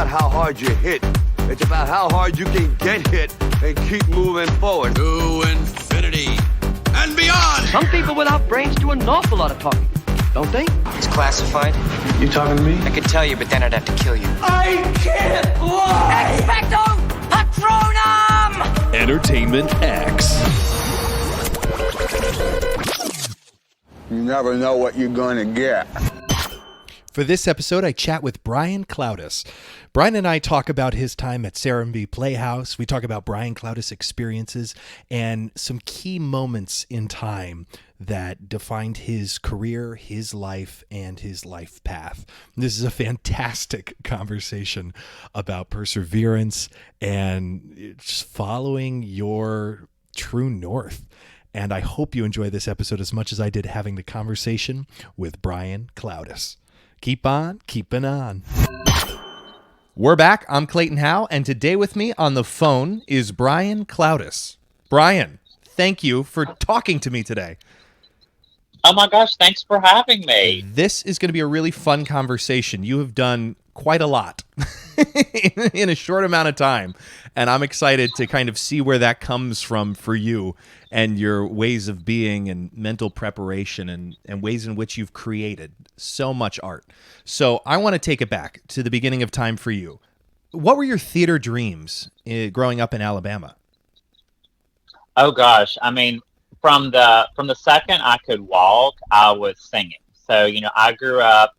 how hard you hit. It's about how hard you can get hit and keep moving forward. To infinity and beyond! Some people without brains do an awful lot of talking, don't they? It's classified. You talking to me? I could tell you, but then I'd have to kill you. I can't lie! Expecto Patronum! Entertainment X. You never know what you're gonna get. For this episode, I chat with Brian Clowdus. Brian and I talk about his time at Serenbe Playhouse. We talk about Brian Clowdus' experiences and some key moments in time that defined his career, his life, and his life path. This is a fantastic conversation about perseverance and just following your true north. And I hope you enjoy this episode as much as I did having the conversation with Brian Clowdus. Keep on keeping on. We're back. I'm Clayton Howe, and today with me on the phone is Brian Clowdus. Brian, thank you for talking to me today. Oh my gosh, thanks for having me. This is going to be a really fun conversation. You have done quite a lot in a short amount of time, and I'm excited to kind of see where that comes from for you and your ways of being and mental preparation and ways in which you've created so much art. So I want to take it back to the beginning of time for you. What were your theater dreams growing up in Alabama? Oh gosh, I mean, from the second I could walk, I was singing. So, I grew up,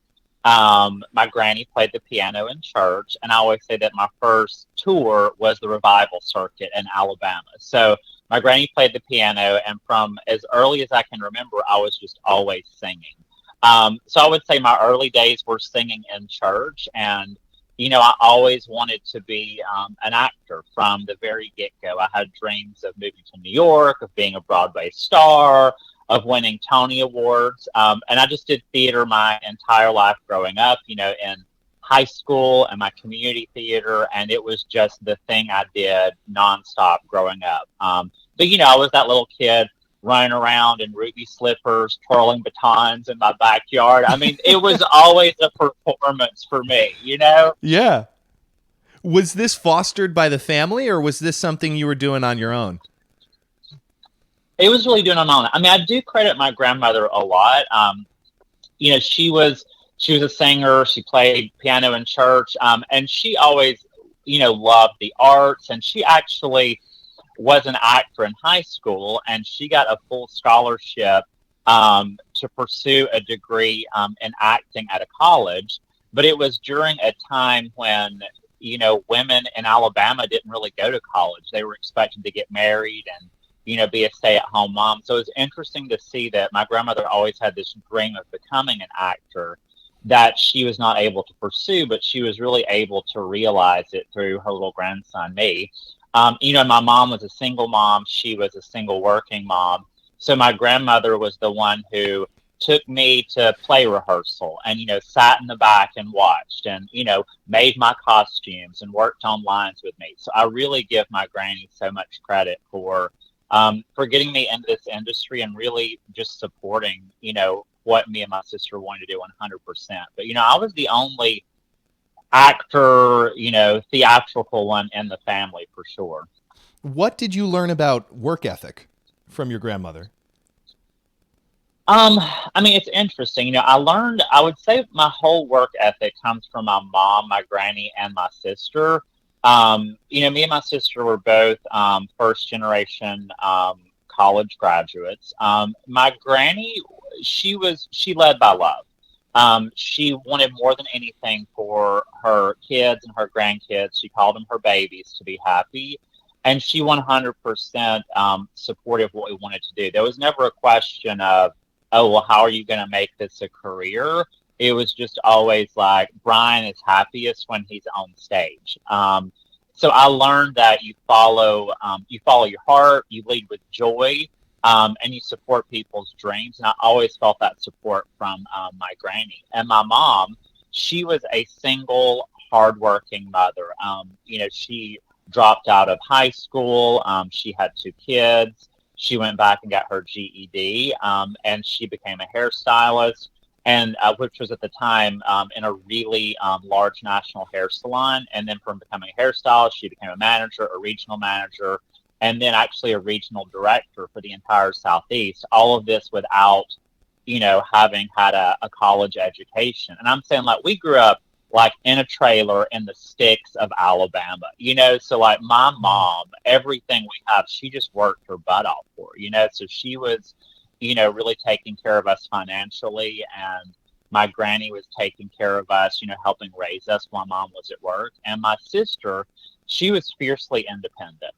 my granny played the piano in church, and I always say that my first tour was the revival circuit in Alabama. So my granny played the piano, and from as early as I can remember, I was just always singing. So I would say my early days were singing in church, and I always wanted to be an actor from the very get-go. I had dreams of moving to New York, of being a Broadway star, of winning Tony Awards. And I just did theater my entire life growing up, in high school and my community theater. And it was just the thing I did nonstop growing up. But I was that little kid running around in ruby slippers, twirling batons in my backyard. I mean, it was always a performance for me, Yeah. Was this fostered by the family, or was this something you were doing on your own? It was really doing it on my own. I mean, I do credit my grandmother a lot. She was a singer. She played piano in church, and she always, loved the arts. And she actually was an actor in high school, and she got a full scholarship to pursue a degree in acting at a college. But it was during a time when, women in Alabama didn't really go to college. They were expected to get married and, be a stay-at-home mom. So it was interesting to see that my grandmother always had this dream of becoming an actor that she was not able to pursue, but she was really able to realize it through her little grandson, me. My mom was a single mom. She was a single working mom. So my grandmother was the one who took me to play rehearsal and, sat in the back and watched and, made my costumes and worked on lines with me. So I really give my granny so much credit for getting me into this industry and really just supporting, what me and my sister wanted to do 100%. But, I was the only actor, theatrical one in the family for sure. What did you learn about work ethic from your grandmother? I mean, it's interesting. I would say my whole work ethic comes from my mom, my granny, and my sister. Me and my sister were both first generation college graduates. My granny, she led by love. She wanted more than anything for her kids and her grandkids. She called them her babies to be happy. And she 100% supported what we wanted to do. There was never a question of, oh, well, how are you going to make this a career? It was just always like, Brian is happiest when he's on stage. So I learned that you follow your heart, you lead with joy, and you support people's dreams. And I always felt that support from my granny. And my mom, she was a single, hardworking mother. She dropped out of high school. She had 2 kids. She went back and got her GED, and she became a hairstylist. and which was at the time in a really large national hair salon. And then from becoming a hairstylist, she became a manager, a regional manager, and then actually a regional director for the entire Southeast. All of this without, having had a college education. And I'm saying, like, we grew up like in a trailer in the sticks of Alabama, so like my mom, everything we have, she just worked her butt off for, so she was, really taking care of us financially. And my granny was taking care of us, helping raise us while mom was at work. And my sister, she was fiercely independent.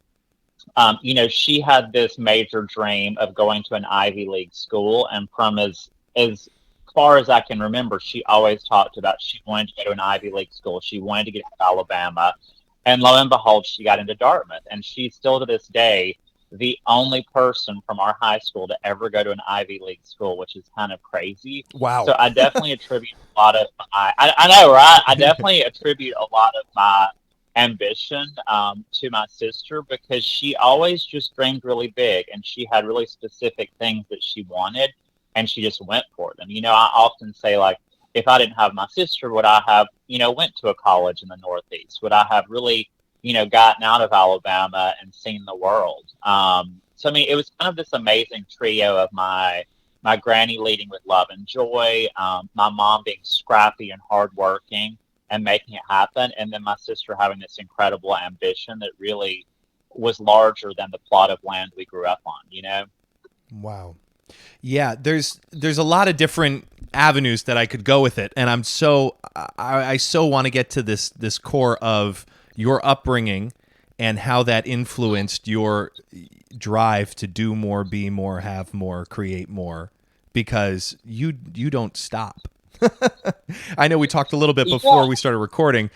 She had this major dream of going to an Ivy League school. And from as far as I can remember, she always talked about she wanted to go to an Ivy League school. She wanted to get to Alabama. And lo and behold, she got into Dartmouth. And she's still to this day the only person from our high school to ever go to an Ivy League school, which is kind of crazy. Wow. So I definitely attribute a lot of I know, right? I definitely attribute a lot of my ambition to my sister, because she always just dreamed really big, and she had really specific things that she wanted, and she just went for them. I often say, like, if I didn't have my sister, would I have, went to a college in the Northeast? Would I have really, gotten out of Alabama and seen the world? So, I mean, it was kind of this amazing trio of my granny leading with love and joy, my mom being scrappy and hardworking and making it happen, and then my sister having this incredible ambition that really was larger than the plot of land we grew up on, Wow. Yeah, there's a lot of different avenues that I could go with it, and I so want to get to this core of your upbringing and how that influenced your drive to do more, be more, have more, create more, because you don't stop. I know we talked a little bit before we started recording.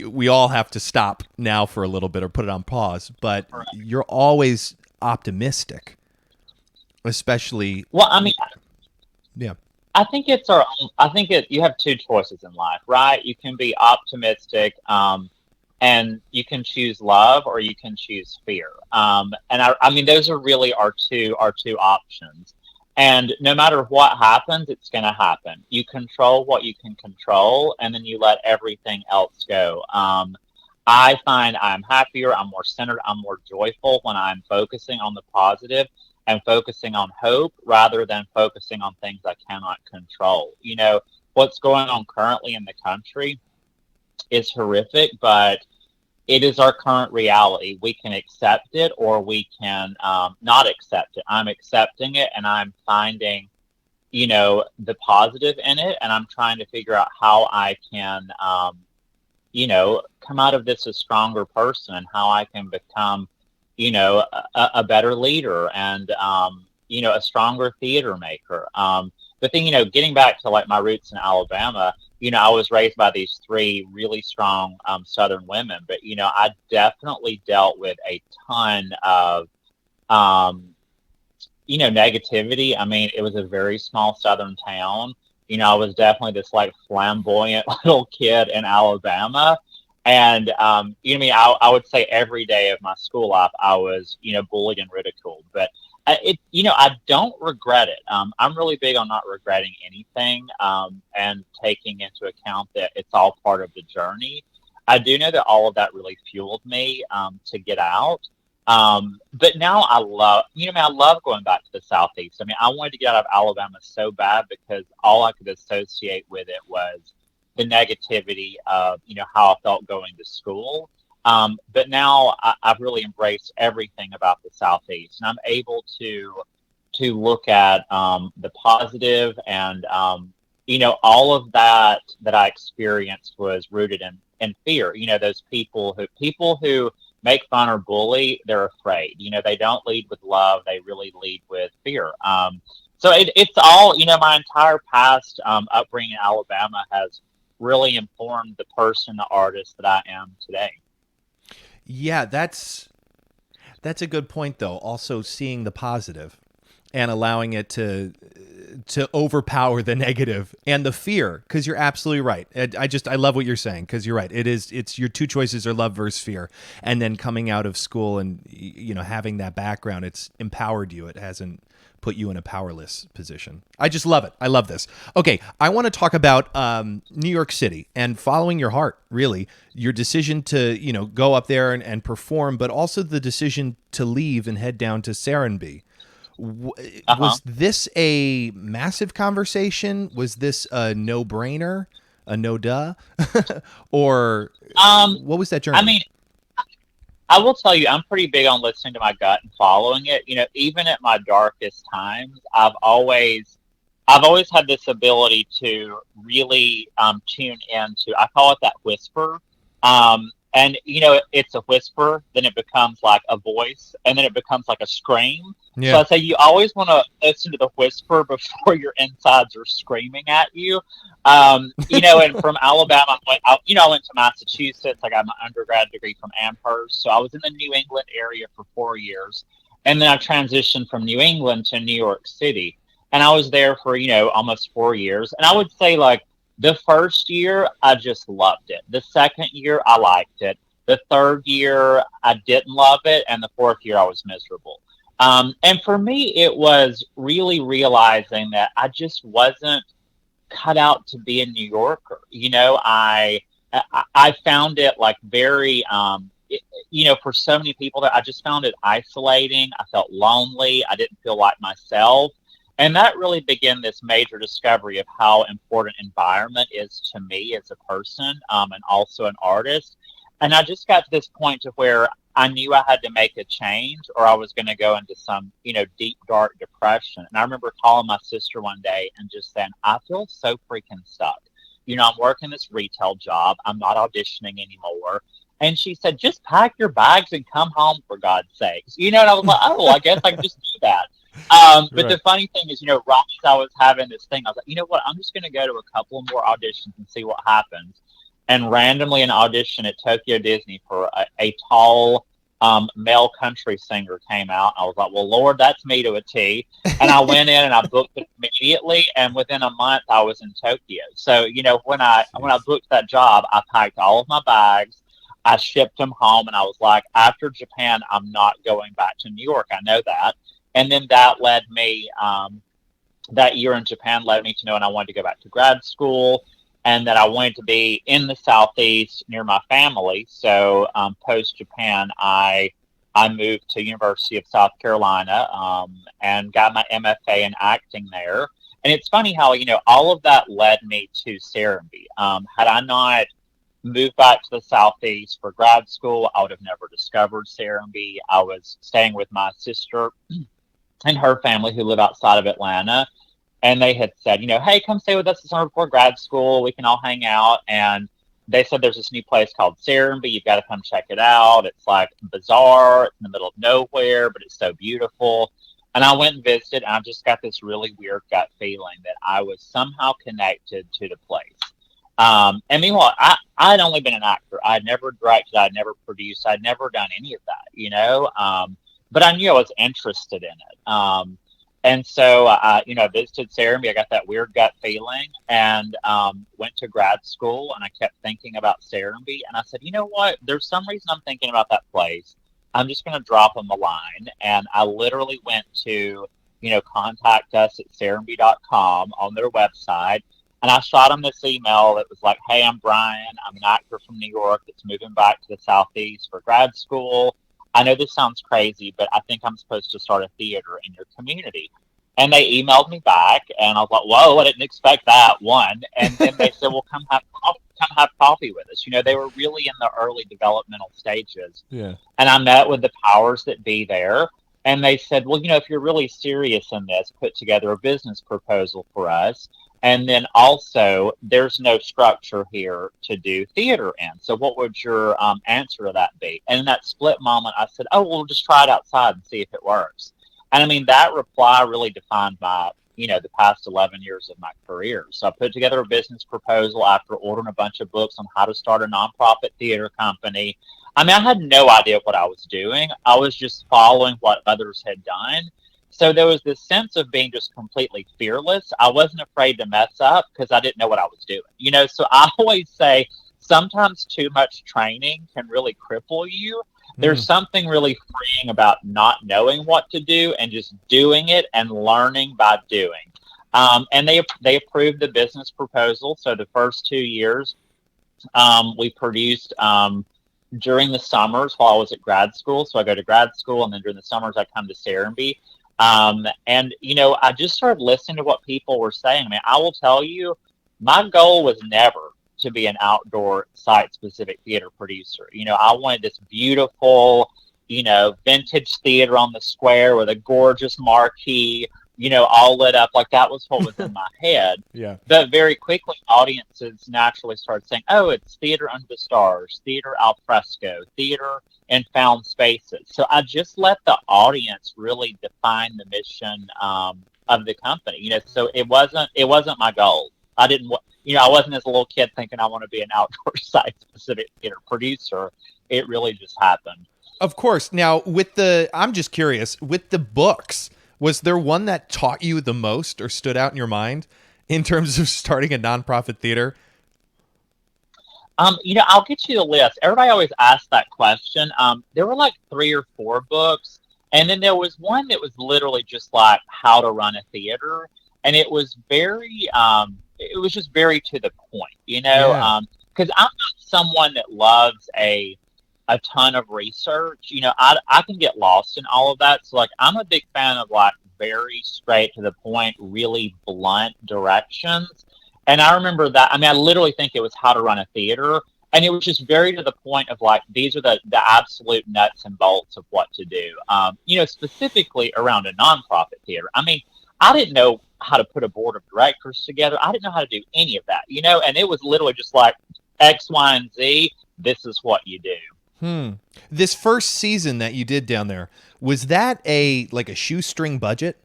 We all have to stop now for a little bit or put it on pause, but you're always optimistic. Especially, well, I mean, yeah, I think you have two choices in life, right? You can be optimistic, and you can choose love, or you can choose fear. And I mean, those are really our two options. And no matter what happens, it's going to happen. You control what you can control, and then you let everything else go. I find I'm happier, I'm more centered, I'm more joyful when I'm focusing on the positive and focusing on hope rather than focusing on things I cannot control. What's going on currently in the country is horrific, but it is our current reality. We can accept it, or we can not accept it. I'm accepting it, and I'm finding, the positive in it, and I'm trying to figure out how I can, come out of this a stronger person, and how I can become, a better leader, and, a stronger theater maker. But then, getting back to like my roots in Alabama, I was raised by these three really strong Southern women, but, I definitely dealt with a ton of, negativity. I mean, it was a very small Southern town. I was definitely this like flamboyant little kid in Alabama. And, I would say every day of my school life, I was, bullied and ridiculed, but I don't regret it. I'm really big on not regretting anything, and taking into account that it's all part of the journey. I do know that all of that really fueled me, to get out. But now I love going back to the Southeast. I mean, I wanted to get out of Alabama so bad because all I could associate with it was the negativity of, how I felt going to school. But now I've really embraced everything about the Southeast, and I'm able to look at the positive, and all of that I experienced was rooted in fear. Those people who make fun or bully, they're afraid. They don't lead with love; they really lead with fear. So it's all, my entire past upbringing in Alabama has really informed the person, the artist that I am today. Yeah, that's a good point, though. Also, seeing the positive and allowing it to overpower the negative and the fear, because you're absolutely right. I love what you're saying, because you're right. It's your two choices are love versus fear, and then coming out of school and having that background, it's empowered you. It hasn't put you in a powerless position. I just love it. I love this. Okay, I want to talk about New York City and following your heart, really. Your decision to, go up there and perform, but also the decision to leave and head down to Serenbe. Was this a massive conversation? Was this a no-brainer? A no-duh? Or what was that journey? I mean, I will tell you, I'm pretty big on listening to my gut and following it. Even at my darkest times, I've always had this ability to really tune into, I call it that whisper. And it's a whisper, then it becomes like a voice, and then it becomes like a scream. Yeah. So I say you always want to listen to the whisper before your insides are screaming at you. And from Alabama, I went to Massachusetts. I got my undergrad degree from Amherst. So I was in the New England area for 4 years. And then I transitioned from New England to New York City. And I was there for, almost 4 years. And I would say, like, the first year, I just loved it. The second year, I liked it. The third year, I didn't love it. And the fourth year, I was miserable. And for me, it was really realizing that I just wasn't cut out to be a New Yorker. I found it like very, for so many people that I just found it isolating. I felt lonely. I didn't feel like myself. And that really began this major discovery of how important environment is to me as a person, and also an artist. And I just got to this point to where I knew I had to make a change or I was going to go into some, deep, dark depression. And I remember calling my sister one day and just saying, I feel so freaking stuck. I'm working this retail job. I'm not auditioning anymore. And she said, just pack your bags and come home, for God's sakes. And I was like, oh, I guess I can just do that. But the funny thing is, right as I was having this thing, I was like, you know what, I'm just going to go to a couple more auditions and see what happens. And randomly an audition at Tokyo Disney for a tall male country singer came out. I was like, well, Lord, that's me to a T. And I went in and I booked it immediately. And within a month, I was in Tokyo. So, when I booked that job, I packed all of my bags. I shipped them home. And I was like, after Japan, I'm not going back to New York. I know that. And then that led me, that year in Japan led me to know, and I wanted to go back to grad school, and that I wanted to be in the Southeast near my family. So post-Japan, I moved to University of South Carolina and got my MFA in acting there. And it's funny how, all of that led me to Serenbe. Had I not moved back to the Southeast for grad school, I would have never discovered Serenbe. I was staying with my sister and her family who live outside of Atlanta. And they had said, hey, come stay with us this summer before grad school. We can all hang out. And they said there's this new place called Serenbe. You've got to come check it out. It's like bizarre. It's in the middle of nowhere, but it's so beautiful. And I went and visited, and I just got this really weird gut feeling that I was somehow connected to the place. And meanwhile, I had only been an actor. I had never directed. I had never produced. I'd never done any of that, but I knew I was interested in it. And so, I visited Serenbe. I got that weird gut feeling and went to grad school, and I kept thinking about Serenbe. And I said, you know what? There's some reason I'm thinking about that place. I'm just going to drop them a line. And I literally went to, contact us at serenbe.com on their website. And I shot them this email that was like, hey, I'm Brian. I'm an actor from New York that's moving back to the Southeast for grad school. I know this sounds crazy, but I think I'm supposed to start a theater in your community. And they emailed me back, and I was like, whoa, I didn't expect that, one. And then they said, well, come have coffee with us. They were really in the early developmental stages. Yeah. And I met with the powers that be there. And they said, well, if you're really serious in this, put together a business proposal for us. And then also, there's no structure here to do theater in. So what would your answer to that be? And in that split moment, I said, oh, we'll just try it outside and see if it works. And I mean, that reply really defined my, the past 11 years of my career. So I put together a business proposal after ordering a bunch of books on how to start a nonprofit theater company. I mean, I had no idea what I was doing. I was just following what others had done. So there was this sense of being just completely fearless. I wasn't afraid to mess up because I didn't know what I was doing. So I always say sometimes too much training can really cripple you. There's something really freeing about not knowing what to do and just doing it and learning by doing. And they approved the business proposal. So the first 2 years, we produced during the summers while I was at grad school. So I go to grad school, and then during the summers I come to Serenbe. And I just started listening to what people were saying. I mean, I will tell you, my goal was never to be an outdoor site-specific theater producer. I wanted this beautiful, vintage theater on the square with a gorgeous marquee, all lit up. Like, that was what was in my head. Yeah. But very quickly, audiences naturally started saying, oh, it's theater under the stars, theater al fresco, theater in found spaces. So I just let the audience really define the mission of the company. So it wasn't my goal. I wasn't as a little kid thinking I want to be an outdoor site-specific theater producer. It really just happened. Of course. Now, I'm just curious, with the books, was there one that taught you the most or stood out in your mind in terms of starting a nonprofit theater? I'll get you the list. Everybody always asks that question. There were like 3 or 4 books, and then there was one that was literally just like how to run a theater, and it was just very to the point, because I'm not someone that loves a ton of research. I can get lost in all of that. So like, I'm a big fan of like very straight to the point, really blunt directions. And I remember that. I mean, I literally think it was how to run a theater. And it was just very to the point of like, these are the absolute nuts and bolts of what to do, specifically around a nonprofit theater. I mean, I didn't know how to put a board of directors together. I didn't know how to do any of that, and it was literally just like X, Y, and Z. This is what you do. This first season that you did down there, was that a shoestring budget?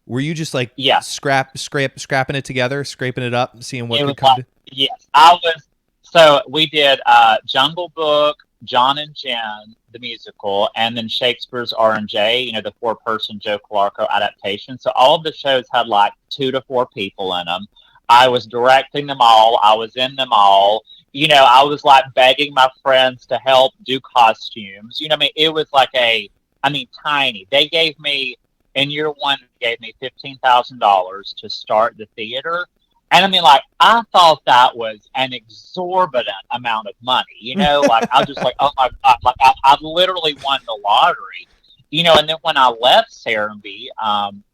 Were you just like scrapping it together, scraping it up, seeing what could come to? Yes, I was. So we did Jungle Book, John and Jen, the musical, and then Shakespeare's R&J, the 4-person Joe Clarko adaptation. So all of the shows had like 2 to 4 people in them. I was directing them all. I was in them all. I was like begging my friends to help do costumes. It was like tiny. They gave me, in year 1, they gave me $15,000 to start the theater. And I mean, like, I thought that was an exorbitant amount of money, like, I was just like, oh my God, like, I literally won the lottery, and then when I left Serenbe,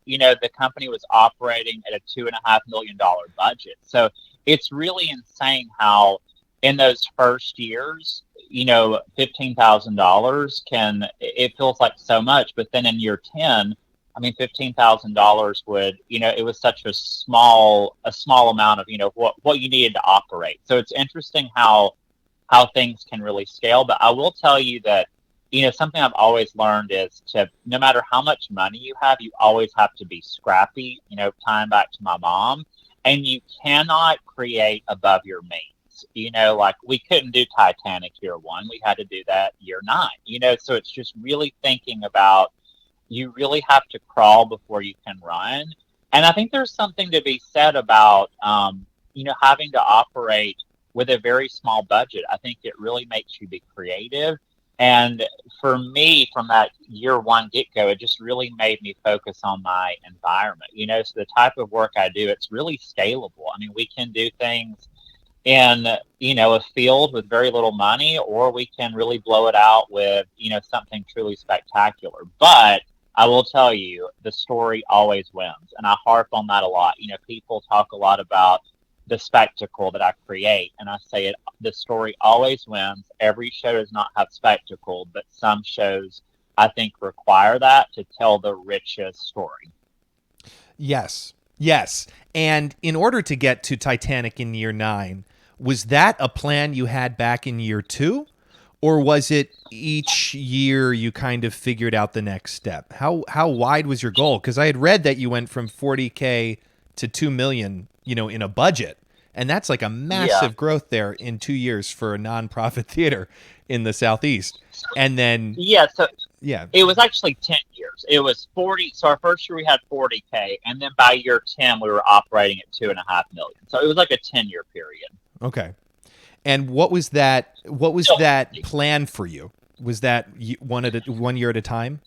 the company was operating at a $2.5 million budget. So it's really insane how in those first years, $15,000 it feels like so much, but then in year 10, I mean, $15,000 would, it was such a small amount of, what you needed to operate. So it's interesting how things can really scale. But I will tell you that, something I've always learned is no matter how much money you have, you always have to be scrappy, tying back to my mom, and you cannot create above your means. Like, we couldn't do Titanic year 1. We had to do that year 9, so it's just really thinking about, you really have to crawl before you can run. And I think there's something to be said about, having to operate with a very small budget. I think it really makes you be creative. And for me, from that year 1 get-go, it just really made me focus on my environment. So the type of work I do, it's really scalable. I mean, we can do things in, a field with very little money, or we can really blow it out with, something truly spectacular. But I will tell you, the story always wins. And I harp on that a lot. People talk a lot about the spectacle that I create. And I say the story always wins. Every show does not have spectacle, but some shows, I think, require that to tell the richest story. Yes. And in order to get to Titanic in year 9, was that a plan you had back in year 2? Or was it each year you kind of figured out the next step? How wide was your goal? Because I had read that you went from $40K to $2 million, in a budget. And that's like a massive growth there in 2 years for a nonprofit theater in the Southeast. And then... it was actually 10 years. It was 40. So our first year we had 40K. And then by year 10, we were operating at $2.5 million. So it was like a 10-year period. Okay. And what was that plan for you? Was that one year at a time?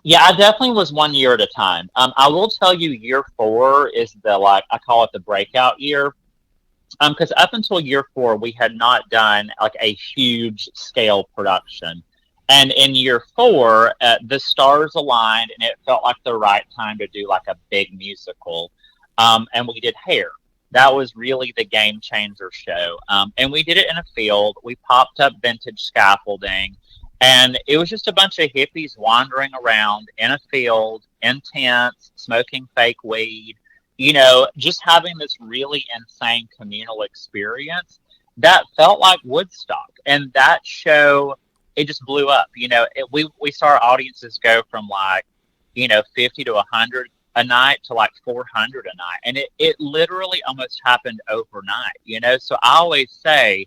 Yeah, I definitely was 1 year at a time. I will tell you, year 4 is I call it the breakout year. Because up until year 4, we had not done like a huge scale production. And in year 4, the stars aligned and it felt like the right time to do like a big musical. And we did Hair. That was really the game changer show. And we did it in a field. We popped up vintage scaffolding. And it was just a bunch of hippies wandering around in a field, in tents, smoking fake weed, just having this really insane communal experience that felt like Woodstock. And that show, it just blew up. We saw our audiences go from 50 to 100 a night to 400 a night. And it literally almost happened overnight, So I always say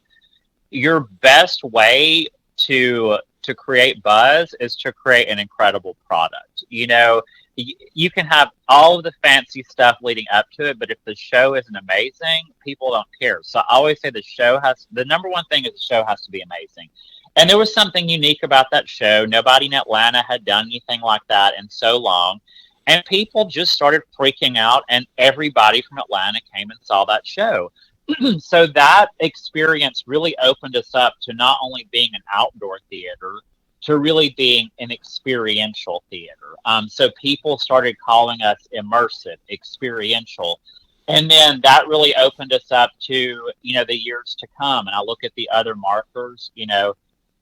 your best way to create buzz is to create an incredible product. You can have all of the fancy stuff leading up to it, but if the show isn't amazing, people don't care. So I always say the number one thing is the show has to be amazing. And there was something unique about that show. Nobody in Atlanta had done anything like that in so long. And people just started freaking out, and everybody from Atlanta came and saw that show. So that experience really opened us up to not only being an outdoor theater, to really being an experiential theater. So people started calling us immersive, experiential. And then that really opened us up to, the years to come. And I look at the other markers,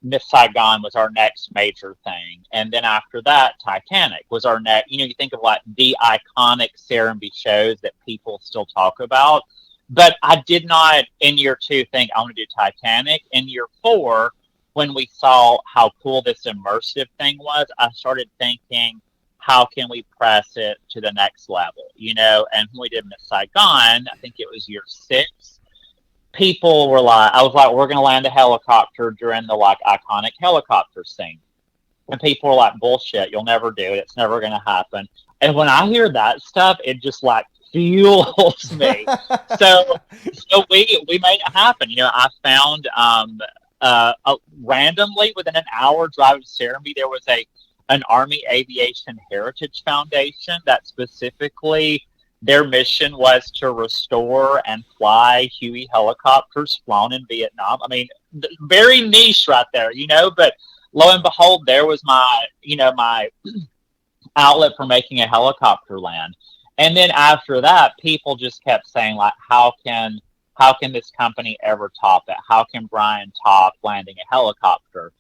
Miss Saigon was our next major thing. And then after that, Titanic was our next, you think of the iconic Serenbe shows that people still talk about. But I did not, in year 2, think I want to do Titanic. In year 4, when we saw how cool this immersive thing was, I started thinking, how can we press it to the next level? And when we did Miss Saigon, I think it was year 6, people were I was like, we're going to land a helicopter during the iconic helicopter scene. And people were like, bullshit, you'll never do it. It's never going to happen. And when I hear that stuff, it just fuels me. so we made it happen. I found randomly within an hour drive to Serenbe, there was an Army Aviation Heritage Foundation that specifically their mission was to restore and fly Huey helicopters flown in Vietnam. I mean, very niche right there, but lo and behold, there was my outlet for making a helicopter land. And then after that, people just kept saying, how can this company ever top it? How can Brian top landing a helicopter?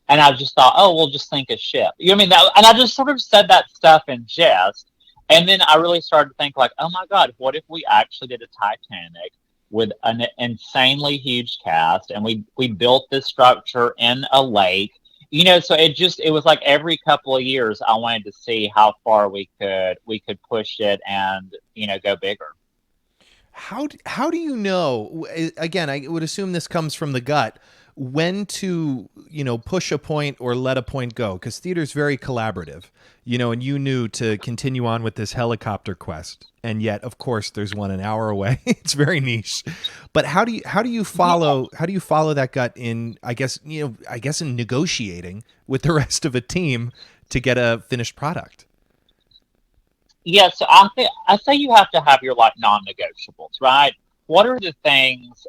And I just thought, we'll just think a ship. And I just sort of said that stuff in jest. And then I really started to think oh my God, what if we actually did a Titanic with an insanely huge cast, and we built this structure in a lake? So it was every couple of years I wanted to see how far we could push it and, go bigger. How do you know, again, I would assume this comes from the gut, when to, push a point or let a point go? Because theater's very collaborative, and you knew to continue on with this helicopter quest. And yet, of course, there's one an hour away. It's very niche. But how do you follow that gut in, I guess in negotiating with the rest of a team to get a finished product? Yeah, so I say you have to have your non-negotiables, right? What are the things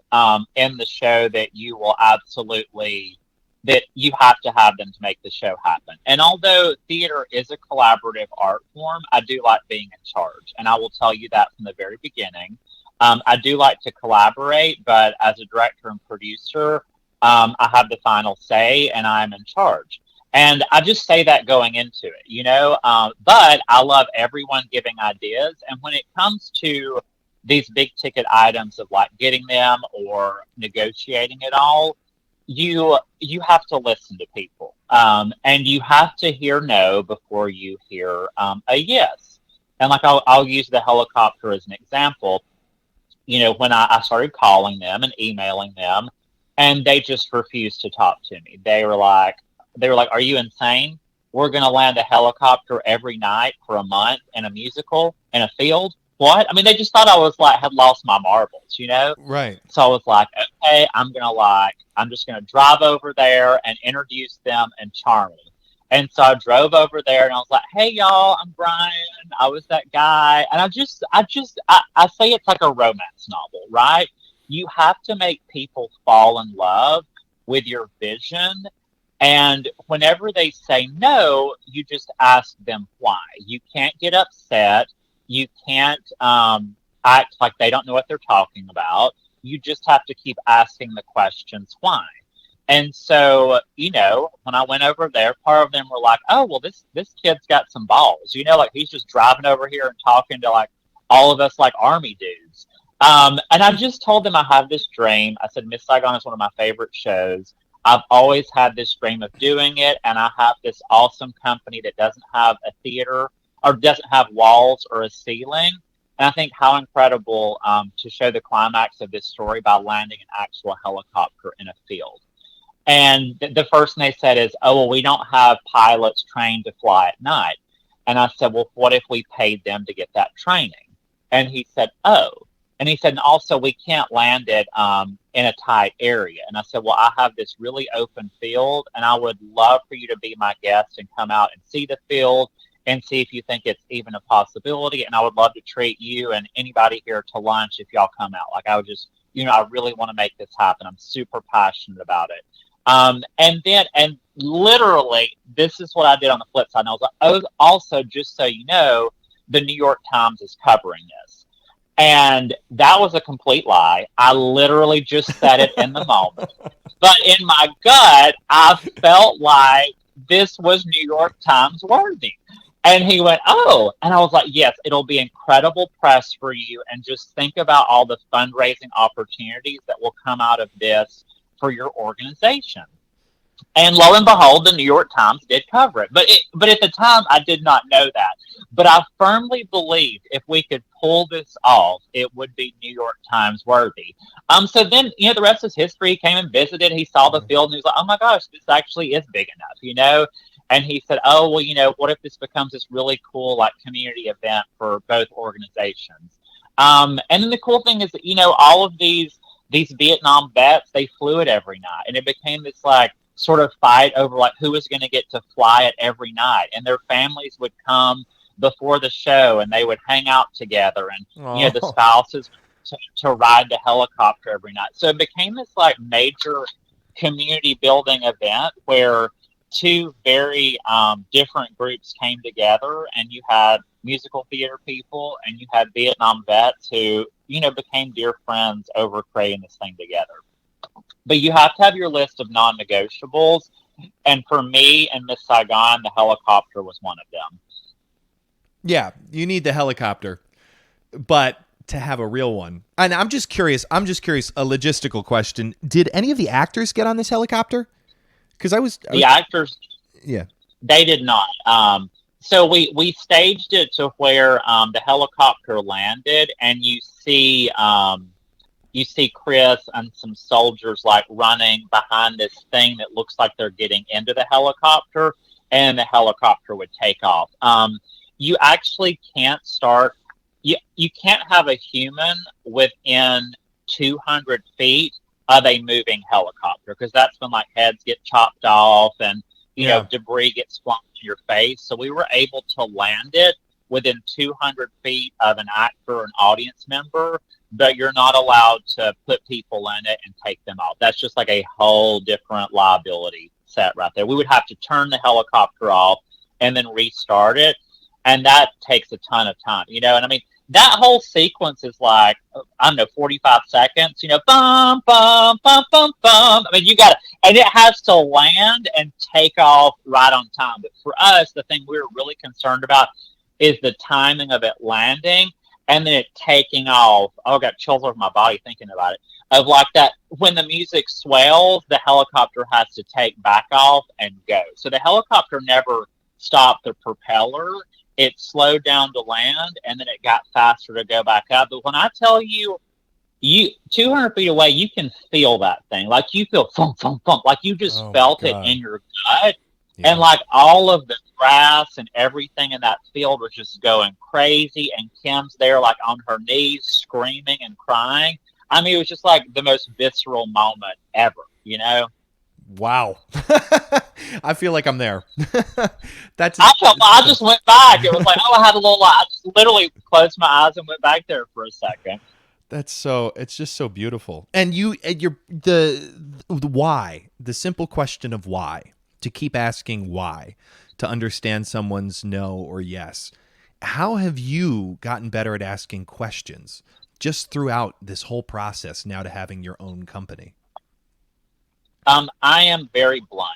in the show that you will absolutely, that you have to have them to make the show happen? And although theater is a collaborative art form, I do like being in charge. And I will tell you that from the very beginning. I do like to collaborate, but as a director and producer, I have the final say and I'm in charge. And I just say that going into it, but I love everyone giving ideas. And when it comes to these big ticket items of getting them or negotiating it all, you have to listen to people. And you have to hear no before you hear a yes. And I'll use the helicopter as an example. When I started calling them and emailing them, and they just refused to talk to me. They were like, are you insane? We're going to land a helicopter every night for a month in a musical in a field. what? I mean, they just thought I was like, had lost my marbles, you know? Right. So I was like, okay, I'm just going to drive over there and introduce them and charm them. And so I drove over there and I was like, hey, y'all, I'm Brian. I was that guy. And I say it's like a romance novel, right? You have to make people fall in love with your vision. And whenever they say no, you just ask them why. You can't get upset. You can't act like they don't know what they're talking about. You just have to keep asking the questions why. And so, you know, when I went over there, part of them were like, oh, well, this kid's got some balls. You know, like he's just driving over here and talking to like all of us like army dudes. And I just told them I have this dream. I said, Miss Saigon is one of my favorite shows. I've always had this dream of doing it. And I have this awesome company that doesn't have a theater or doesn't have walls or a ceiling. And I think how incredible to show the climax of this story by landing an actual helicopter in a field. And the first thing they said is, oh, well, we don't have pilots trained to fly at night. And I said, well, what if we paid them to get that training? And he said, oh. And he said, and also, we can't land it in a tight area. And I said, well, I have this really open field, and I would love for you to be my guest and come out and see the field and see if you think it's even a possibility. And I would love to treat you and anybody here to lunch if y'all come out. Like, I would just, you know, I really want to make this happen. I'm super passionate about it. And literally, this is what I did on the flip side. And I was like, oh, also, just so you know, the New York Times is covering this. And that was a complete lie. I literally just said it in the moment. But in my gut, I felt like this was New York Times worthy. And he went, oh. And I was like, yes, it'll be incredible press for you. And just think about all the fundraising opportunities that will come out of this for your organization. And lo and behold, the New York Times did cover it. But at the time, I did not know that. But I firmly believed if we could pull this off, it would be New York Times worthy. So then, you know, the rest is history. He came and visited. He saw the field and he was like, oh my gosh, this actually is big enough, you know? And he said, oh, well, you know, what if this becomes this really cool, like, community event for both organizations? And then the cool thing is that, you know, all of these Vietnam vets, they flew it every night. And it became this, like, sort of fight over, like, who was going to get to fly it every night. And their families would come before the show and they would hang out together. And, you know, the spouses to ride the helicopter every night. So it became this, like, major community building event where two very different groups came together, and you had musical theater people and you had Vietnam vets who, you know, became dear friends over creating this thing together. But you have to have your list of non-negotiables. And for me and Miss Saigon, the helicopter was one of them. Yeah, you need the helicopter, but to have a real one. And I'm just curious, a logistical question. Did any of the actors get on this helicopter? Because the actors, yeah, they did not. So we staged it to where the helicopter landed, and you see Chris and some soldiers like running behind this thing that looks like they're getting into the helicopter, and the helicopter would take off. You actually can't start. You can't have a human within 200 feet of a moving helicopter, because that's when, like, heads get chopped off and, you know, debris gets flung to your face. So we were able to land it within 200 feet of an actor or an audience member, but you're not allowed to put people in it and take them off. That's just like a whole different liability set right there. We would have to turn the helicopter off and then restart it. And that takes a ton of time, you know? And I mean, that whole sequence is like, I don't know, 45 seconds, you know, bum, bum, bum, bum, bum. I mean, you got to, and it has to land and take off right on time. But for us, the thing we were really concerned about is the timing of it landing and then it taking off. Oh, I got chills over my body thinking about it. Of like that, when the music swells, the helicopter has to take back off and go. So the helicopter never stopped the propeller. It slowed down to land, and then it got faster to go back up. But when I tell you, 200 feet away, you can feel that thing. Like, you feel thump, thump, thump. Like, you just felt it in your gut. Yeah. And like all of the grass and everything in that field was just going crazy. And Kim's there like on her knees, screaming and crying. I mean, it was just like the most visceral moment ever, you know? Wow. I feel like I'm there. I just went back. It was like, oh, I had a little, I just literally closed my eyes and went back there for a second. It's just so beautiful. And the why, the simple question of why, to keep asking why, to understand someone's no or yes. How have you gotten better at asking questions just throughout this whole process now to having your own company? I am very blunt.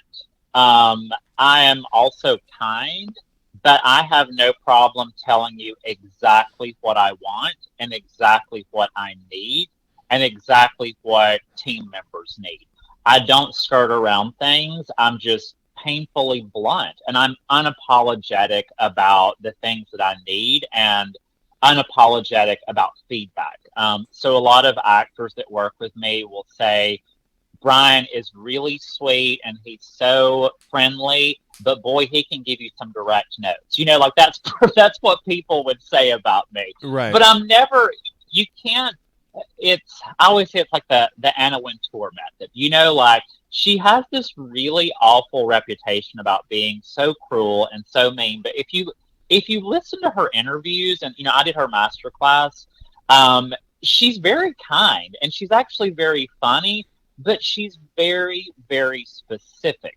I am also kind, but I have no problem telling you exactly what I want and exactly what I need and exactly what team members need. I don't skirt around things. I'm just painfully blunt, and I'm unapologetic about the things that I need and unapologetic about feedback. So a lot of actors that work with me will say, Brian is really sweet and he's so friendly, but boy, he can give you some direct notes. You know, like that's what people would say about me. Right. But I'm never. You can't. I always say it's like the Anna Wintour method. You know, like she has this really awful reputation about being so cruel and so mean. But if you listen to her interviews, and you know, I did her master class. She's very kind and she's actually very funny. But she's very, very specific.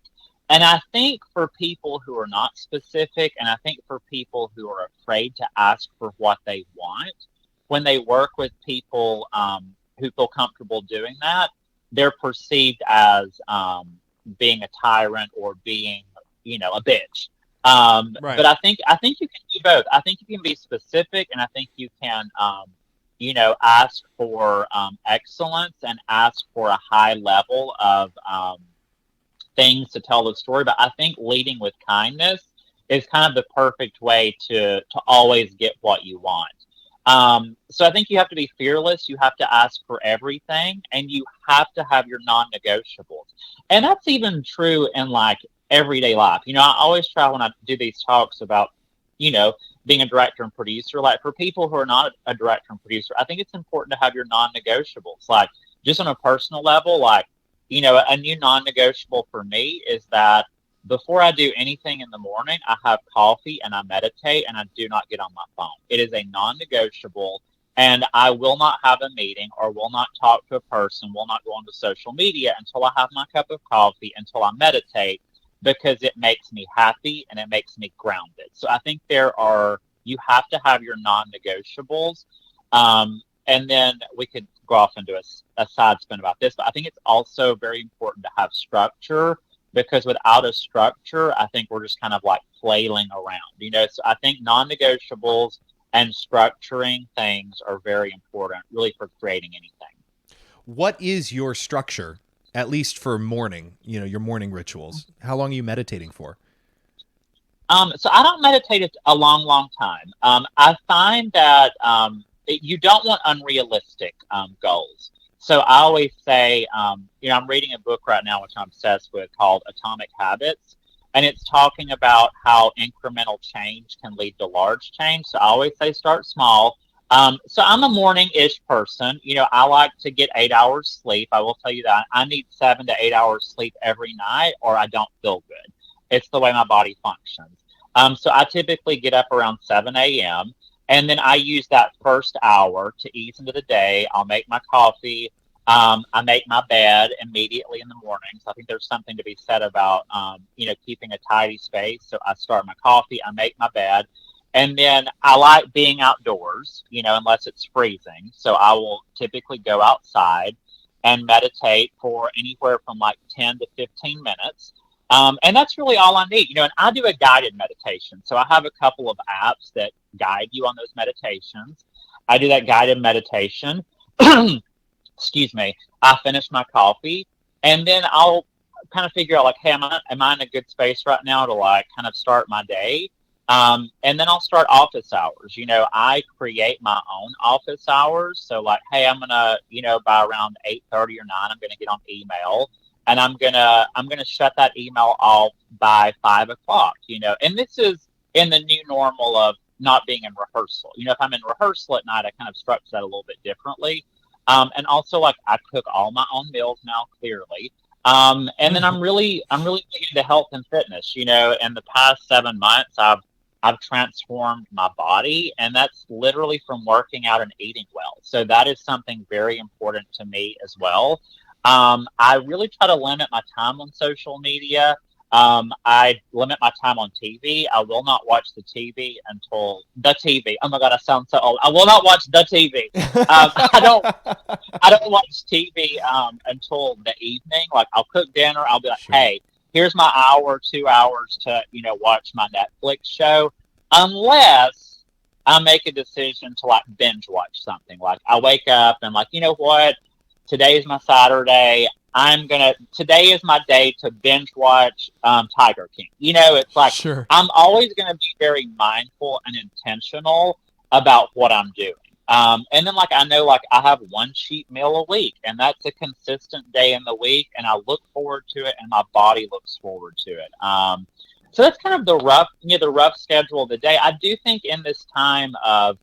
And I think for people who are not specific, and I think for people who are afraid to ask for what they want, when they work with people who feel comfortable doing that, they're perceived as being a tyrant or being, you know, a bitch. Right. But I think you can do both. I think you can be specific, and I think you can you know, ask for excellence and ask for a high level of things to tell the story. But I think leading with kindness is kind of the perfect way to always get what you want. So I think you have to be fearless. You have to ask for everything, and you have to have your non-negotiables. And that's even true in like everyday life. You know, I always try when I do these talks about, you know, being a director and producer, like for people who are not a director and producer, I think it's important to have your non-negotiables. Like just on a personal level, like, you know, a new non-negotiable for me is that before I do anything in the morning, I have coffee and I meditate and I do not get on my phone. It is a non-negotiable, and I will not have a meeting or will not talk to a person, will not go onto social media until I have my cup of coffee, until I meditate, because it makes me happy and it makes me grounded. So I think you have to have your non-negotiables. And then we could go off into a side spin about this, but I think it's also very important to have structure, because without a structure, I think we're just kind of like flailing around, you know? So I think non-negotiables and structuring things are very important, really, for creating anything. What is your structure? At least for morning, you know, your morning rituals. How long are you meditating for? So I don't meditate a long time. I find that you don't want unrealistic goals. So I always say, you know, I'm reading a book right now, which I'm obsessed with, called Atomic Habits. And it's talking about how incremental change can lead to large change. So I always say start small. So I'm a morning-ish person. You know, I like to get 8 hours sleep. I will tell you that. I need 7 to 8 hours sleep every night, or I don't feel good. It's the way my body functions. So I typically get up around 7 a.m., and then I use that first hour to ease into the day. I'll make my coffee. I make my bed immediately in the morning. So I think there's something to be said about, you know, keeping a tidy space. So I start my coffee. I make my bed. And then I like being outdoors, you know, unless it's freezing. So I will typically go outside and meditate for anywhere from like 10 to 15 minutes. And that's really all I need, you know, and I do a guided meditation. So I have a couple of apps that guide you on those meditations. I do that guided meditation. Excuse me. I finish my coffee, and then I'll kind of figure out like, hey, am I in a good space right now to like kind of start my day? And then I'll start office hours. You know, I create my own office hours. So like, hey, I'm going to, you know, by around 8:30 or 9, I'm going to get on email. and I'm gonna shut that email off by 5 o'clock. And this is in the new normal of not being in rehearsal. If I'm in rehearsal at night, I kind of structure that a little bit differently. And also, like, I cook all my own meals now, clearly. And then I'm really big into health and fitness. In the past 7 months, I've transformed my body, and that's literally from working out and eating well. So that is something very important to me as well. I really try to limit my time on social media. I limit my time on TV. I will not watch the TV until the TV. Oh my God, I sound so old. I will not watch the TV. I don't watch TV until the evening. Like, I'll cook dinner. I'll be like, hey, here's my hour, 2 hours to watch my Netflix show, unless I make a decision to like binge watch something. Like, I wake up and like, you know what? Today is my Saturday. Today is my day to binge watch Tiger King. It's like, I'm always going to be very mindful and intentional about what I'm doing. And then, like, I know, like, I have one cheat meal a week, and that's a consistent day in the week, and I look forward to it, and my body looks forward to it. So that's kind of the rough schedule of the day. I do think in this time of,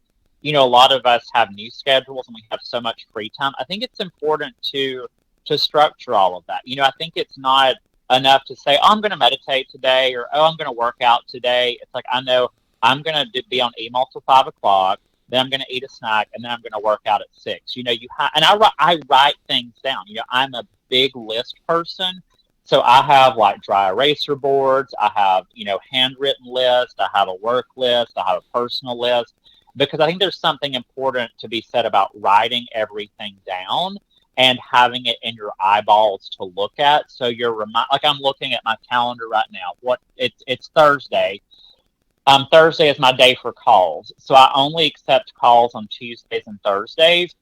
a lot of us have new schedules and we have so much free time, I think it's important to structure all of that. I think it's not enough to say, oh, I'm going to meditate today, or, oh, I'm going to work out today. It's like, I know I'm going to be on email till 5 o'clock, then I'm going to eat a snack, and then I'm going to work out at 6. And I write things down. I'm a big list person. So I have like dry eraser boards. I have, handwritten lists. I have a work list. I have a personal list, because I think there's something important to be said about writing everything down and having it in your eyeballs to look at. So you're like, I'm looking at my calendar right now. It's Thursday. Thursday is my day for calls. So I only accept calls on Tuesdays and Thursdays.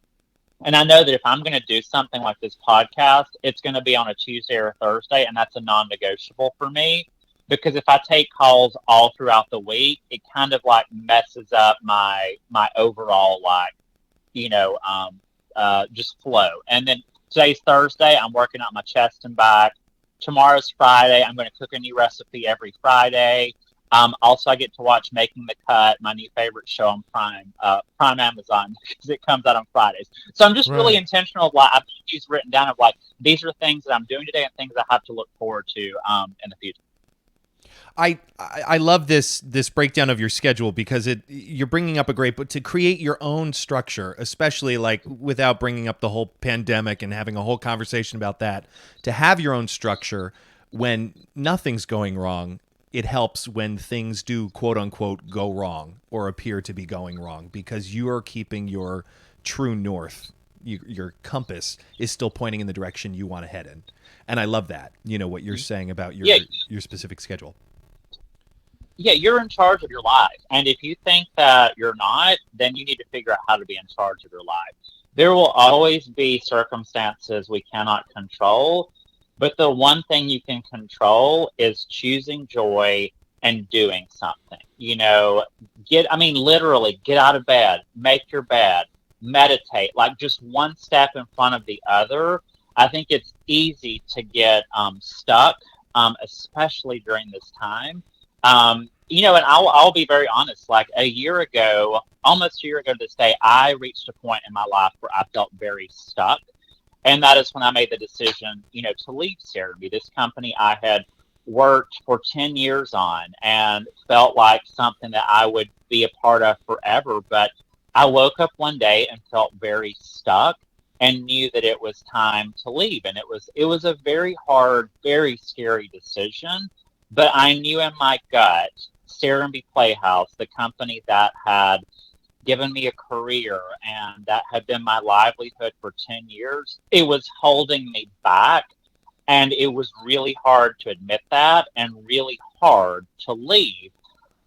And I know that if I'm going to do something like this podcast, it's going to be on a Tuesday or a Thursday. And that's a non-negotiable for me, because if I take calls all throughout the week, it kind of like messes up my overall, like, just flow. And then today's Thursday, I'm working out my chest and back. Tomorrow's Friday. I'm going to cook a new recipe every Friday. Also, I get to watch Making the Cut, my new favorite show on Prime Amazon, because it comes out on Fridays. So I'm just really intentional of, like, I've these written down of, like, these are things that I'm doing today and things I have to look forward to in the future. I love this breakdown of your schedule, because you're bringing up a great, but to create your own structure, especially like without bringing up the whole pandemic and having a whole conversation about that, to have your own structure when nothing's going wrong. It helps when things do, quote unquote, go wrong or appear to be going wrong, because you are keeping your true north. Your compass is still pointing in the direction you want to head in. And I love that, what you're saying about your specific schedule. Yeah, you're in charge of your life. And if you think that you're not, then you need to figure out how to be in charge of your life. There will always be circumstances we cannot control, but the one thing you can control is choosing joy and doing something. Literally get out of bed, make your bed, meditate, like just one step in front of the other. I think it's easy to get stuck, especially during this time. And I'll be very honest, like almost a year ago this day, I reached a point in my life where I felt very stuck. And that is when I made the decision, to leave Serenbe, this company I had worked for 10 years on and felt like something that I would be a part of forever. But I woke up one day and felt very stuck and knew that it was time to leave. And it was a very hard, very scary decision. But I knew in my gut, Serenbe Playhouse, the company that had given me a career and that had been my livelihood for 10 years, it was holding me back. And it was really hard to admit that and really hard to leave.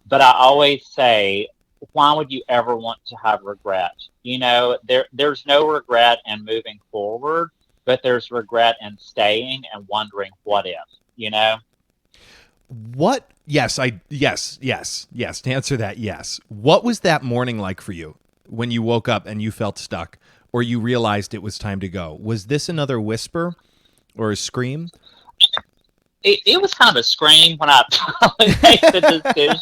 But I always say, why would you ever want to have regret? There's no regret in moving forward, but there's regret in staying and wondering what if, What? Yes. To answer that, yes. What was that morning like for you when you woke up and you felt stuck, or you realized it was time to go? Was this another whisper or a scream, it was kind of a scream when I finally made the decision.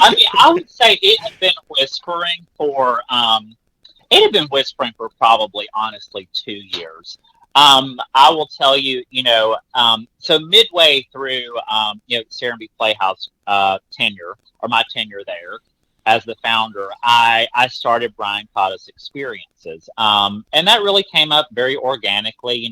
I mean, I would say it had been whispering for probably, honestly, 2 years. I will tell you, so midway through, Serenbe Playhouse tenure, or my tenure there as the founder, I started Brian Clowdus Experiences. And that really came up very organically.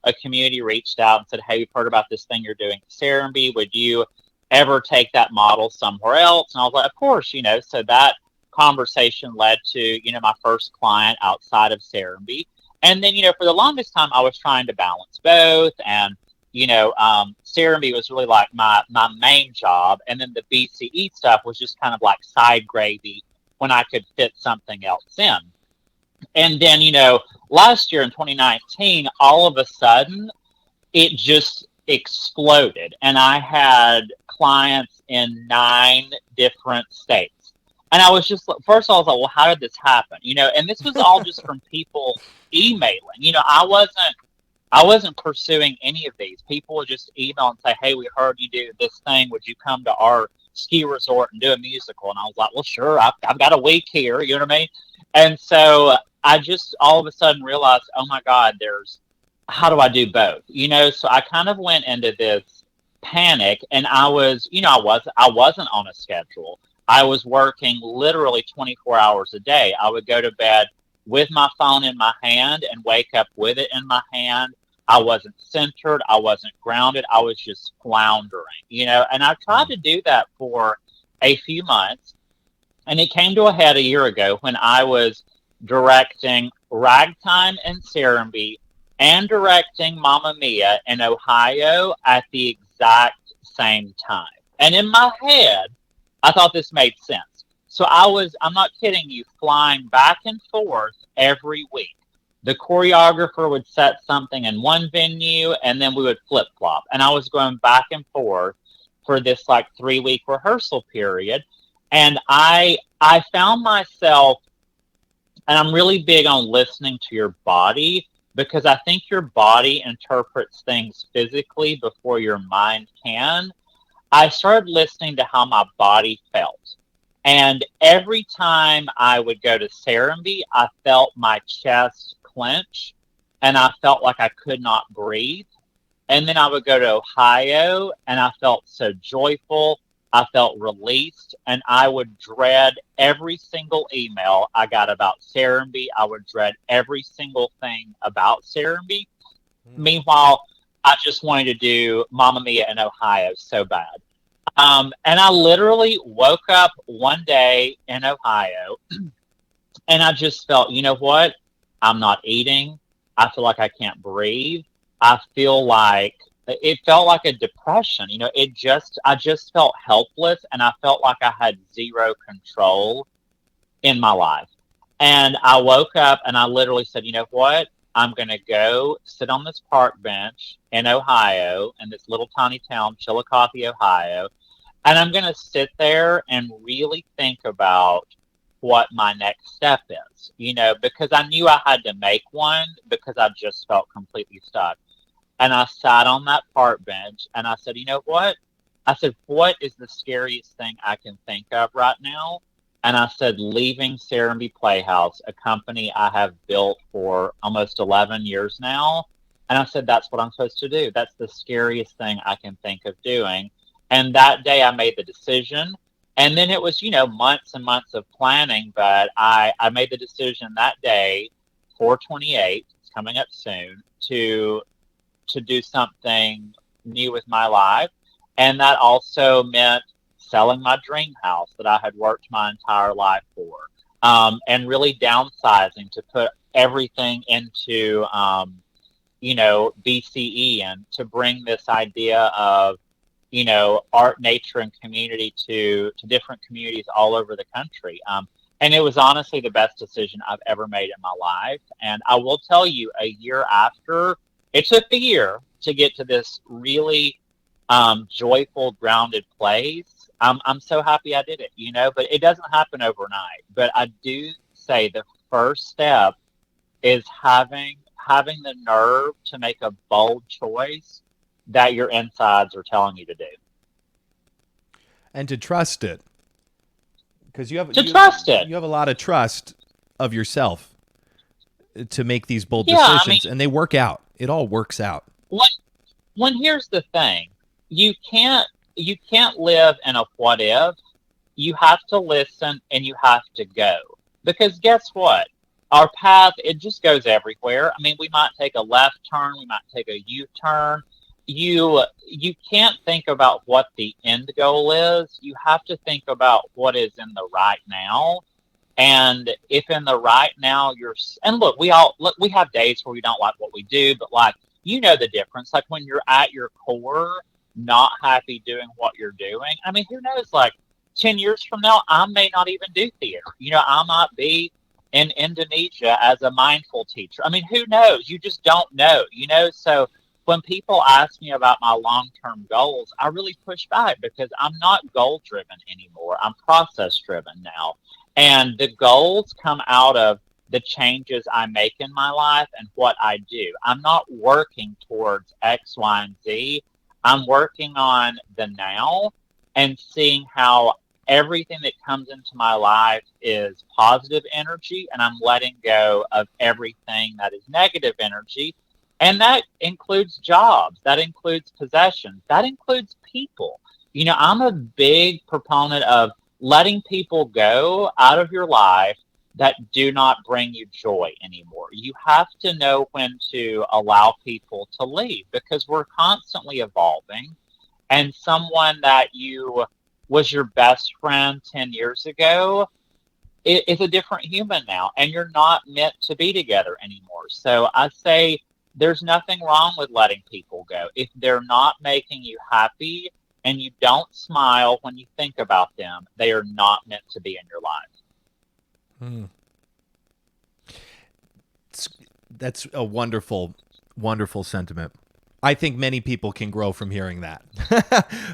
A community reached out and said, hey, we've heard about this thing you're doing at Serenbe. Would you ever take that model somewhere else? And I was like, of course, so that conversation led to, my first client outside of Serenbe. And then, for the longest time, I was trying to balance both. And, Serenbe was really like my main job. And then the BCE stuff was just kind of like side gravy when I could fit something else in. And then, last year in 2019, all of a sudden, it just exploded. And I had clients in 9 different states. And I was just, first of all, I was like, well, how did this happen? And this was all just from people emailing. I wasn't pursuing any of these. People would just email and say, hey, we heard you do this thing. Would you come to our ski resort and do a musical? And I was like, well, sure. I've got a week here. You know what I mean? And so I just all of a sudden realized, oh my God, how do I do both? So I kind of went into this panic, and I was, I wasn't on a schedule. I was working literally 24 hours a day. I would go to bed with my phone in my hand and wake up with it in my hand. I wasn't centered. I wasn't grounded. I was just floundering, and I tried to do that for a few months. And it came to a head a year ago when I was directing Ragtime in Serenbe and directing Mamma Mia in Ohio at the exact same time. And in my head, I thought this made sense. So I'm not kidding you, flying back and forth every week. The choreographer would set something in one venue, and then we would flip-flop. And I was going back and forth for this 3-week rehearsal period. And I found myself, and I'm really big on listening to your body, because I think your body interprets things physically before your mind can. I started listening to how my body felt. And every time I would go to Serenbe, I felt my chest clench, and I felt like I could not breathe. And then I would go to Ohio, and I felt so joyful. I felt released, and I would dread every single email I got about Serenbe. I would dread every single thing about Serenbe. Meanwhile, I just wanted to do Mamma Mia in Ohio so bad. And I literally woke up one day in Ohio, and I just felt, you know what? I'm not eating. I feel like I can't breathe. I feel like it felt like a depression. I just felt helpless, and I felt like I had zero control in my life. And I woke up, and I literally said, you know what? I'm going to go sit on this park bench in Ohio, in this little tiny town, Chillicothe, Ohio. And I'm going to sit there and really think about what my next step is, because I knew I had to make one, because I just felt completely stuck. And I sat on that park bench, and I said, you know what? I said, what is the scariest thing I can think of right now? And I said, leaving Serenbe Playhouse, a company I have built for almost 11 years now. And I said, that's what I'm supposed to do. That's the scariest thing I can think of doing. And that day I made the decision. And then it was, months and months of planning. But I made the decision that day, 4/28, it's coming up soon, to do something new with my life. And that also meant selling my dream house that I had worked my entire life for, and really downsizing to put everything into, BCE, and to bring this idea of, art, nature, and community to different communities all over the country. And it was honestly the best decision I've ever made in my life. And I will tell you, a year after, it took a year to get to this really joyful, grounded place. I'm so happy I did it, but it doesn't happen overnight. But I do say the first step is having the nerve to make a bold choice that your insides are telling you to do. And to trust it. Because you have a lot of trust of yourself to make these bold decisions, and they work out. It all works out. When here's the thing, you can't live in a what if. You have to listen and you have to go, because guess what? Our path, it just goes everywhere. I mean, we might take a left turn, we might take a U-turn. You can't think about what the end goal is. You have to think about what is in the right now. And if in the right now and look, we have days where we don't like what we do, but like, the difference. Like when you're at your core, not happy doing what you're doing. I mean, who knows? Like 10 years from now, I may not even do theater. I might be in Indonesia as a mindful teacher. I mean, who knows? You just don't know. So when people ask me about my long-term goals, I really push back because I'm not goal-driven anymore. I'm process-driven now. And the goals come out of the changes I make in my life and what I do. I'm not working towards X, Y, and Z. I'm working on the now and seeing how everything that comes into my life is positive energy, and I'm letting go of everything that is negative energy. And that includes jobs, that includes possessions, that includes people. I'm a big proponent of letting people go out of your life that do not bring you joy anymore. You have to know when to allow people to leave, because we're constantly evolving. And someone that was your best friend 10 years ago is a different human now, and you're not meant to be together anymore. So I say there's nothing wrong with letting people go. If they're not making you happy and you don't smile when you think about them, they are not meant to be in your life. That's a wonderful, wonderful sentiment. I think many people can grow from hearing that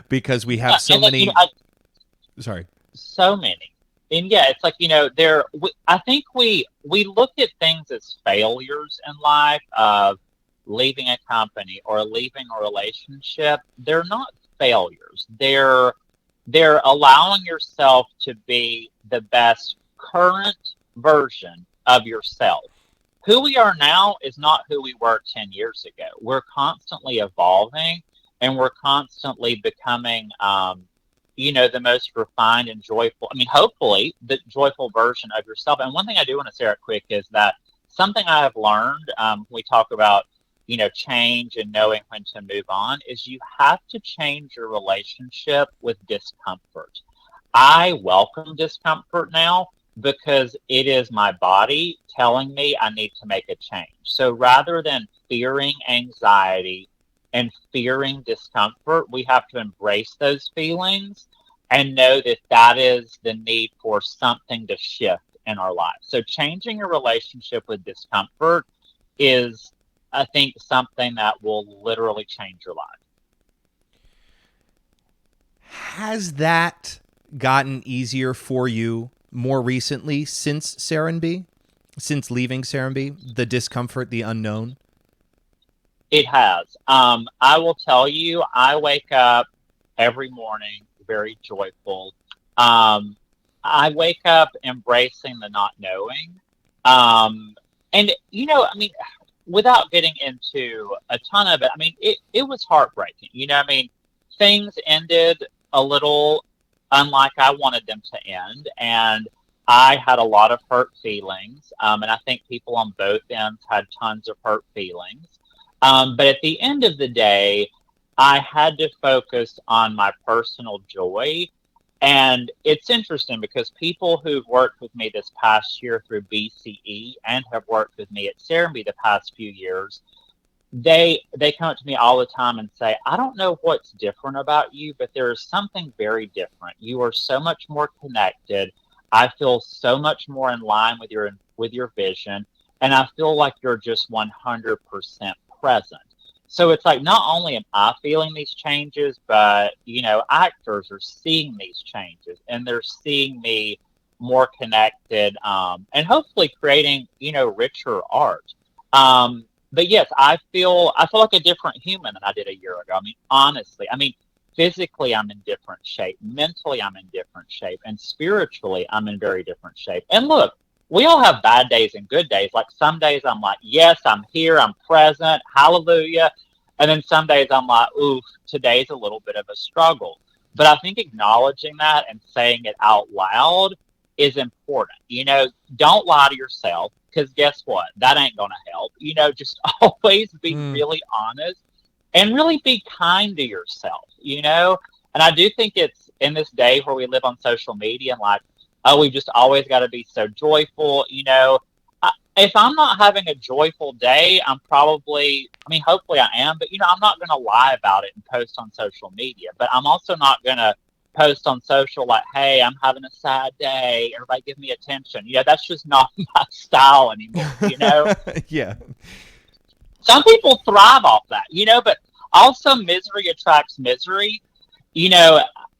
because we have so many. So many. And it's like, I think we look at things as failures in life of leaving a company or leaving a relationship. They're not failures. They're allowing yourself to be the best current version of yourself. Who we are now is not who we were 10 years ago. We're constantly evolving, and we're constantly becoming, the most refined and joyful, hopefully the joyful version of yourself. And one thing I do want to say right quick is that something I have learned, we talk about, change and knowing when to move on, is you have to change your relationship with discomfort. I welcome discomfort now because it is my body telling me I need to make a change. So rather than fearing anxiety and fearing discomfort, we have to embrace those feelings and know that that is the need for something to shift in our lives. So changing your relationship with discomfort is, I think, something that will literally change your life. Has that gotten easier for you more recently since Serenbe? Since leaving Serenbe? The discomfort, the unknown? It has. I will tell you, I wake up every morning very joyful. I wake up embracing the not knowing. And, without getting into a ton of it, it was heartbreaking. Things ended a little unlike I wanted them to end. And I had a lot of hurt feelings. And I think people on both ends had tons of hurt feelings. But at the end of the day, I had to focus on my personal joy. And it's interesting because people who've worked with me this past year through BCE and have worked with me at Serenbe the past few years, they come up to me all the time and say, I don't know what's different about you, but there is something very different. You are so much more connected. I feel so much more in line with your vision. And I feel like you're just 100% present. So it's like, not only am I feeling these changes, but, actors are seeing these changes and they're seeing me more connected, and hopefully creating, richer art. But yes, I feel like a different human than I did a year ago. I mean, honestly, I mean, physically I'm in different shape, mentally I'm in different shape, and spiritually I'm in very different shape. And look, we all have bad days and good days. Like some days I'm like, yes, I'm here, I'm present, hallelujah. And then some days I'm like, oof, today's a little bit of a struggle. But I think acknowledging that and saying it out loud is important. Don't lie to yourself, because guess what? That ain't going to help. Just always be really honest and really be kind to yourself. And I do think it's in this day where we live on social media and like, oh, we just always got to be so joyful. If I'm not having a joyful day, hopefully I am, but I'm not going to lie about it and post on social media. But I'm also not going to post on social like, hey, I'm having a sad day, everybody give me attention. That's just not my style anymore. Yeah. Some people thrive off that, but also misery attracts misery.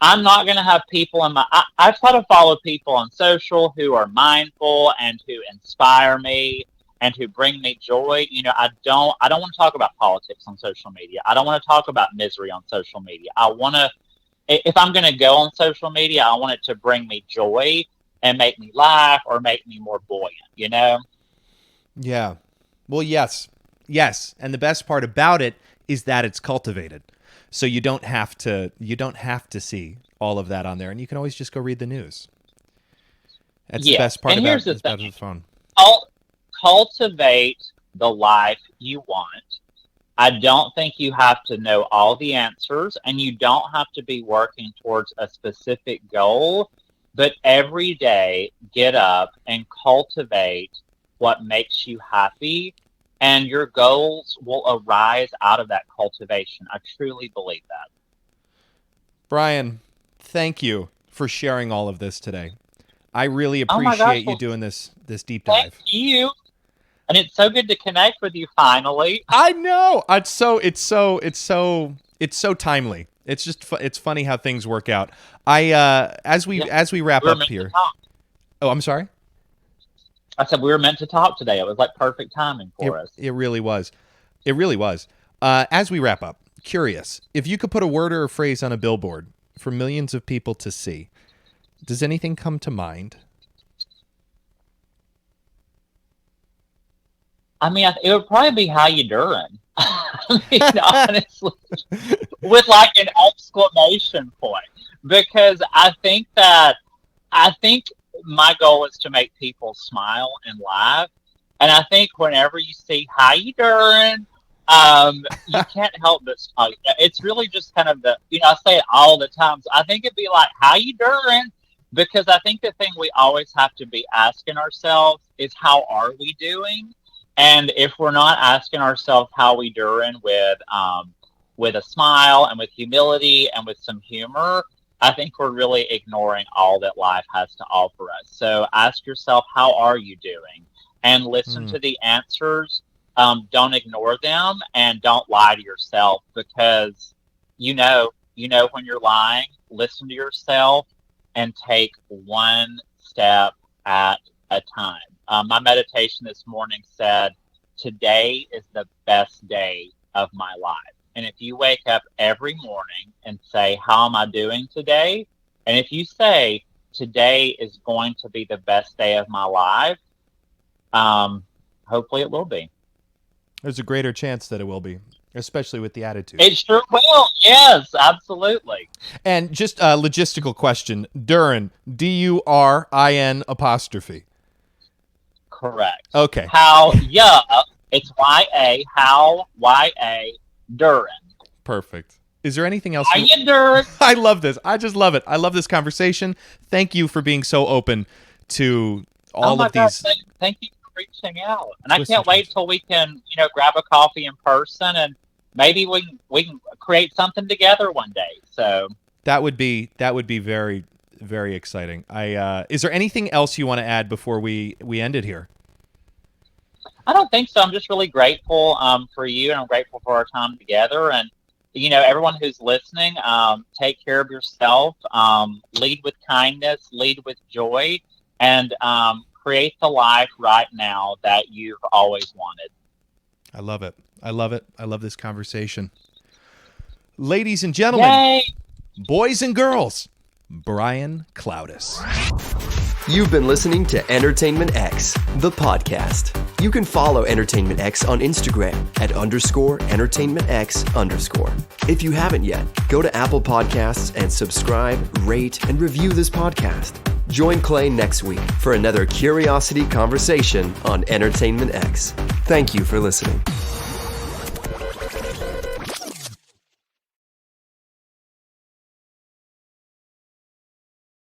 I'm not going to have people I try to follow people on social who are mindful and who inspire me and who bring me joy. I don't want to talk about politics on social media. I don't want to talk about misery on social media. If I'm going to go on social media, I want it to bring me joy and make me laugh or make me more buoyant, Yeah. Well, yes. And the best part about it is that it's cultivated. So you don't have to see all of that on there, and you can always just go read the news. That's the best part about the phone. Cultivate the life you want. I don't think you have to know all the answers, and you don't have to be working towards a specific goal, but every day get up and cultivate what makes you happy, and your goals will arise out of that cultivation. I truly believe that. Brian, thank you for sharing all of this today. I really appreciate you doing this deep dive. Thank you. And it's so good to connect with you finally. I know. It's so timely. It's just it's funny how things work out. As we wrap up here. Oh, I'm sorry. I said we were meant to talk today. It was like perfect timing for us. It really was. As we wrap up, curious, if you could put a word or a phrase on a billboard for millions of people to see, does anything come to mind? I mean, it would probably be "How you Durin?" I mean, honestly, with like an exclamation point, because I think my goal is to make people smile and laugh, and I think whenever you see "How you Durin?" you can't help but smile. It's really just kind of I say it all the time. So I think it'd be like "How you Durin?" Because I think the thing we always have to be asking ourselves is, how are we doing? And if we're not asking ourselves how we doing with a smile and with humility and with some humor, I think we're really ignoring all that life has to offer us. So ask yourself, how are you doing? And listen to the answers. Don't ignore them, and don't lie to yourself, because you know when you're lying. Listen to yourself and take one step at a time. My meditation this morning said, today is the best day of my life. And if you wake up every morning and say, how am I doing today? And if you say, today is going to be the best day of my life, hopefully it will be. There's a greater chance that it will be, especially with the attitude. It sure will. Yes, absolutely. And just a logistical question. Durin, Durin apostrophe. Correct. Okay. It's Y-A, how, Y-A, Durin. Perfect. Is there anything else? How you Durin? I love this. I just love it. I love this conversation. Thank you for being so open to all of these. Thank you for reaching out. And I can't wait till we can, grab a coffee in person, and maybe we can create something together one day. So that would be very, very exciting. Is there anything else you want to add before we end it here? I don't think so. I'm just really grateful for you, and I'm grateful for our time together. And everyone who's listening, take care of yourself. Lead with kindness. Lead with joy, and create the life right now that you've always wanted. I love it. I love it. I love this conversation. Ladies and gentlemen, Yay! boys and girls, Brian Clowdus. You've been listening to Entertainment X, the podcast. You can follow Entertainment X on Instagram at _EntertainmentX_. If you haven't yet, go to Apple Podcasts and subscribe, rate, and review this podcast. Join Clay next week for another curiosity conversation on Entertainment X. Thank you for listening.